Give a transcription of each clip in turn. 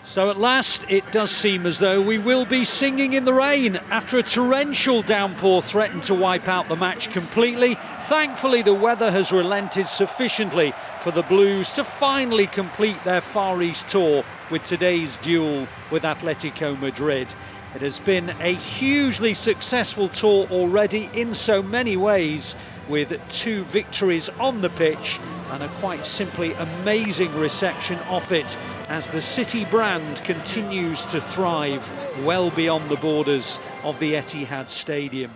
So at last, it does seem as though we will be singing in the rain after a torrential downpour threatened to wipe out the match completely. Thankfully, the weather has relented sufficiently for the Blues to finally complete their Far East tour with today's duel with Atletico Madrid. It has been a hugely successful tour already in so many ways, with 2 victories on the pitch and a quite simply amazing reception off it, as the City brand continues to thrive well beyond the borders of the Etihad Stadium.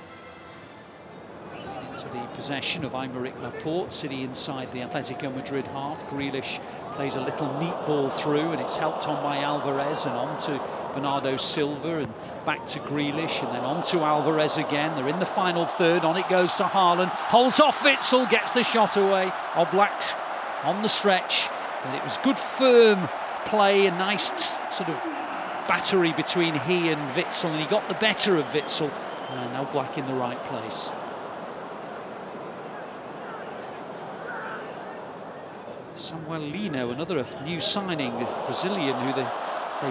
Into the possession of Aymeric Laporte, City inside the Atletico Madrid half. Grealish plays a little neat ball through and it's helped on by Alvarez and on to Bernardo Silva and back to Grealish and then on to Alvarez again. They're in the final third, on it goes to Haaland, holds off Witsel, gets the shot away. Oblak on the stretch, but it was good firm play, a nice sort of battery between he and Witsel, and he got the better of Witsel, and Oblak in the right place. Samuel Lino, another new signing, the Brazilian who they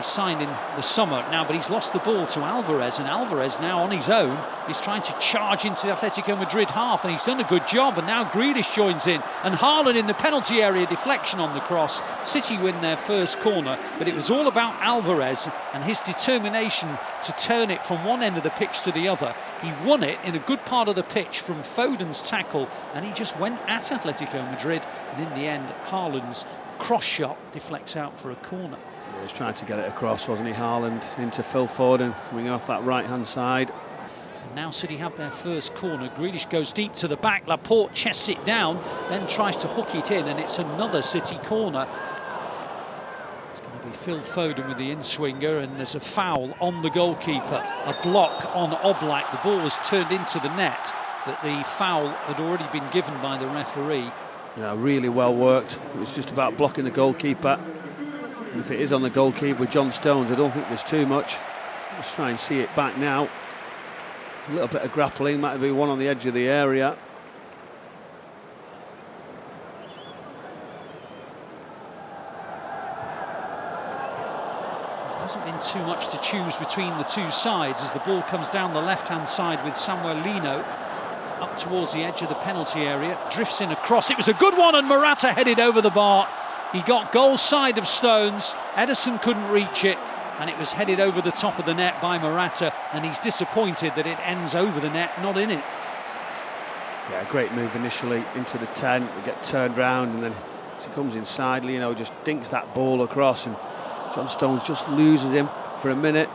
signed in the summer now, but he's lost the ball to Alvarez, and Alvarez now on his own is trying to charge into the Atletico Madrid half, and he's done a good job, and now Grealish joins in, and Haaland in the penalty area, deflection on the cross. City win their first corner, but it was all about Alvarez and his determination to turn it from one end of the pitch to the other. He won it in a good part of the pitch from Foden's tackle, and he just went at Atletico Madrid, and in the end Haaland's cross shot deflects out for a corner. He was trying to get it across, wasn't he, Haaland, into Phil Foden, coming off that right-hand side. And now City have their first corner. Grealish goes deep to the back, Laporte chests it down, then tries to hook it in, and it's another City corner. It's going to be Phil Foden with the in-swinger, and there's a foul on the goalkeeper, a block on Oblak. The ball was turned into the net, but the foul had already been given by the referee. Yeah, really well worked. It was just about blocking the goalkeeper. And if it is on the goalkeeper with John Stones, I don't think there's too much. Let's try and see it back now. A little bit of grappling, might be one on the edge of the area. There hasn't been too much to choose between the two sides as the ball comes down the left-hand side with Samuel Lino up towards the edge of the penalty area, drifts in across. It was a good one, and Morata headed over the bar. He got goal side of Stones, Ederson couldn't reach it, and it was headed over the top of the net by Morata, and he's disappointed that it ends over the net, not in it. Yeah, great move initially into the 10, they get turned round, and then as he comes inside, Lino just dinks that ball across, and John Stones just loses him for a minute.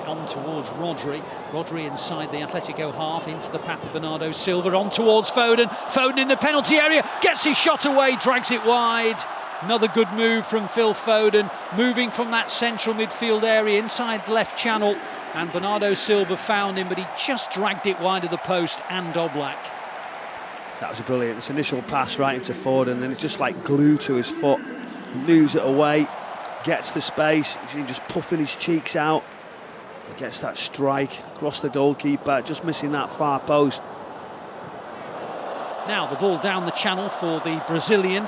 On towards Rodri inside the Atletico half, into the path of Bernardo Silva, on towards Foden in the penalty area, gets his shot away, drags it wide. Another good move from Phil Foden, moving from that central midfield area inside the left channel, and Bernardo Silva found him, but he just dragged it wide of the post and Oblak. That was a brilliant, this initial pass right into Foden, and then it's just like glue to his foot. He moves it away, gets the space, he's just puffing his cheeks out. He gets that strike across the goalkeeper, just missing that far post. Now the ball down the channel for the Brazilian,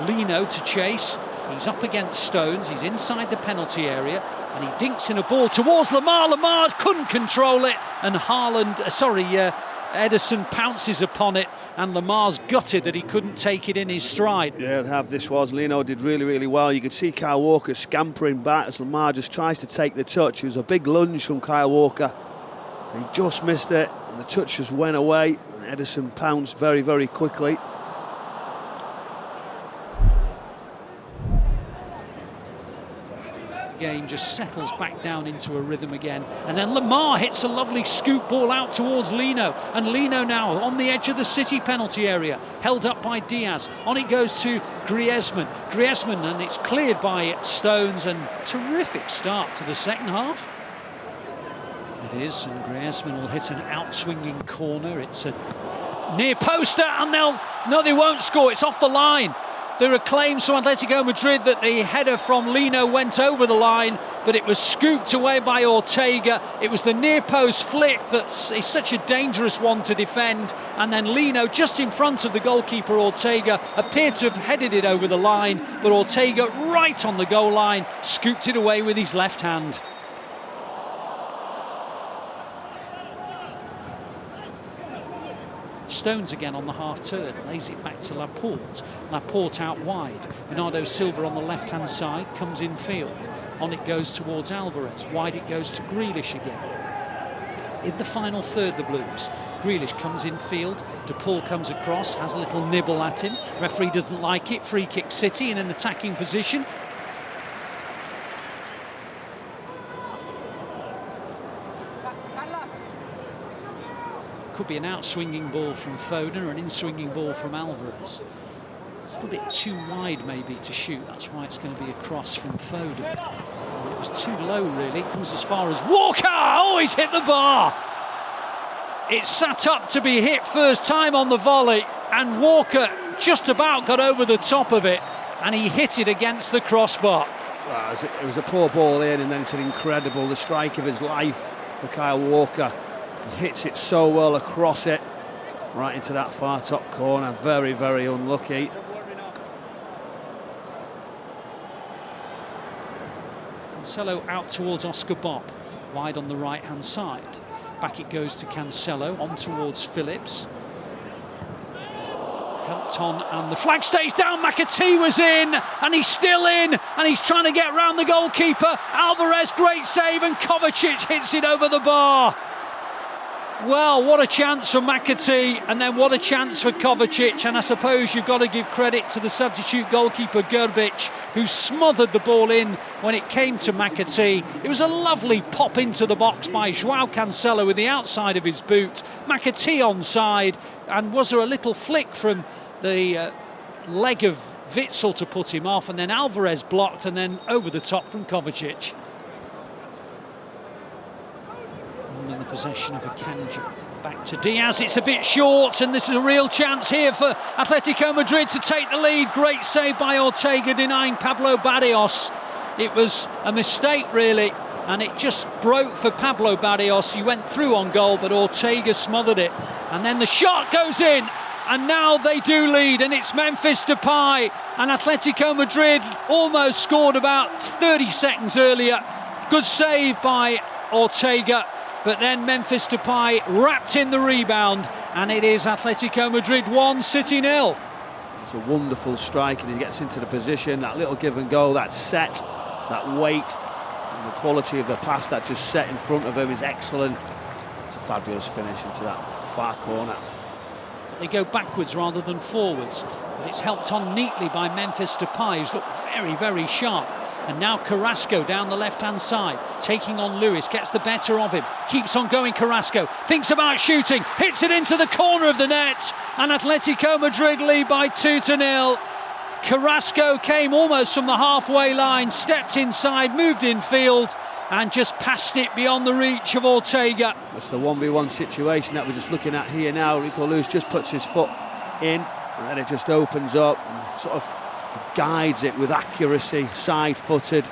Lino to chase. He's up against Stones, he's inside the penalty area, and he dinks in a ball towards Lamar. Lamar couldn't control it, and Ederson pounces upon it, and Lamar's gutted that he couldn't take it in his stride. Yeah, this was. Lino did really, really well. You could see Kyle Walker scampering back as Lamar just tries to take the touch. It was a big lunge from Kyle Walker. He just missed it, and the touch just went away. Ederson pounced very, very quickly. Game just settles back down into a rhythm again, and then Lamar hits a lovely scoop ball out towards Lino, and Lino now on the edge of the City penalty area, held up by Diaz. On it goes to Griezmann, and it's cleared by Stones, and terrific start to the second half. It is, and Griezmann will hit an out-swinging corner. It's a near poster, and they won't score. It's off the line. There are claims from Atletico Madrid that the header from Lino went over the line, but it was scooped away by Ortega. It was the near post flick that is such a dangerous one to defend, and then Lino, just in front of the goalkeeper Ortega, appeared to have headed it over the line, but Ortega, right on the goal line, scooped it away with his left hand. Stones again on the half turn, lays it back to Laporte. Laporte out wide. Bernardo Silva on the left hand side, comes in field. On it goes towards Alvarez. Wide it goes to Grealish again. In the final third, the Blues. Grealish comes in field. De Paul comes across, has a little nibble at him. Referee doesn't like it. Free kick City in an attacking position. Could be an out-swinging ball from Foden or an in-swinging ball from Alvarez. It's a little bit too wide maybe to shoot, that's why it's going to be a cross from Foden. It was too low really, it comes as far as Walker! Oh, he's hit the bar! It's sat up to be hit first time on the volley, and Walker just about got over the top of it, and he hit it against the crossbar. Well, it was a poor ball in, and then it's an incredible, the strike of his life for Kyle Walker. He hits it so well across it, right into that far top corner. Very, very unlucky. Cancelo out towards Oscar Bob, wide on the right-hand side. Back it goes to Cancelo, on towards Phillips. Helped on, and the flag stays down. McAtee was in, and he's still in, and he's trying to get round the goalkeeper. Alvarez, great save, and Kovacic hits it over the bar. Well, what a chance for McAtee, and then what a chance for Kovacic, and I suppose you've got to give credit to the substitute goalkeeper Grbić, who smothered the ball in when it came to McAtee. It was a lovely pop into the box by João Cancelo with the outside of his boot. McAtee onside, and was there a little flick from the leg of Witsel to put him off, and then Alvarez blocked, and then over the top from Kovacic. In the possession of Akanji. Back to Diaz, it's a bit short, and this is a real chance here for Atletico Madrid to take the lead. Great save by Ortega, denying Pablo Barrios. It was a mistake really, and it just broke for Pablo Barrios. He went through on goal, but Ortega smothered it, and then the shot goes in, and now they do lead, and it's Memphis Depay, and Atletico Madrid almost scored about 30 seconds earlier. Good save by Ortega, but then Memphis Depay wrapped in the rebound, and it is Atletico Madrid 1, City 0. It's a wonderful strike, and he gets into the position, that little give and go, that set, that weight, and the quality of the pass that just set in front of him is excellent. It's a fabulous finish into that far corner. They go backwards rather than forwards, but it's helped on neatly by Memphis Depay, who's looked very, very sharp. And now Carrasco down the left-hand side, taking on Lewis, gets the better of him, keeps on going Carrasco, thinks about shooting, hits it into the corner of the net, and Atletico Madrid lead by 2-0. Carrasco came almost from the halfway line, stepped inside, moved in field, and just passed it beyond the reach of Ortega. It's the 1v1 situation that we're just looking at here now. Rico Lewis just puts his foot in, and then it just opens up and sort of guides it with accuracy, side-footed,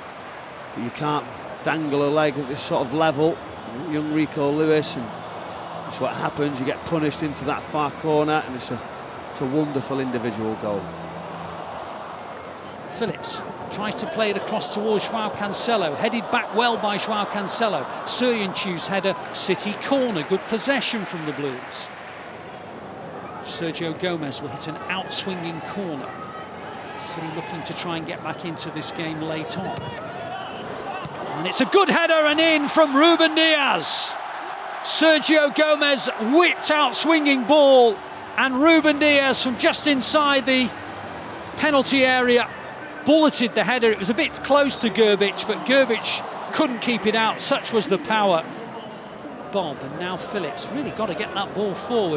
but you can't dangle a leg at this sort of level. Young Rico Lewis, and that's what happens. You get punished into that far corner, and it's a wonderful individual goal. Phillips tries to play it across towards João Cancelo, headed back well by João Cancelo. Soyuncu's header, City corner, good possession from the Blues. Sergio Gomez will hit an out-swinging corner. City looking to try and get back into this game late on. And it's a good header and in from Ruben Diaz. Sergio Gomez whipped out swinging ball, and Ruben Diaz from just inside the penalty area bulleted the header. It was a bit close to Grbić, but Grbić couldn't keep it out. Such was the power. Bob, and now Phillips really got to get that ball forward.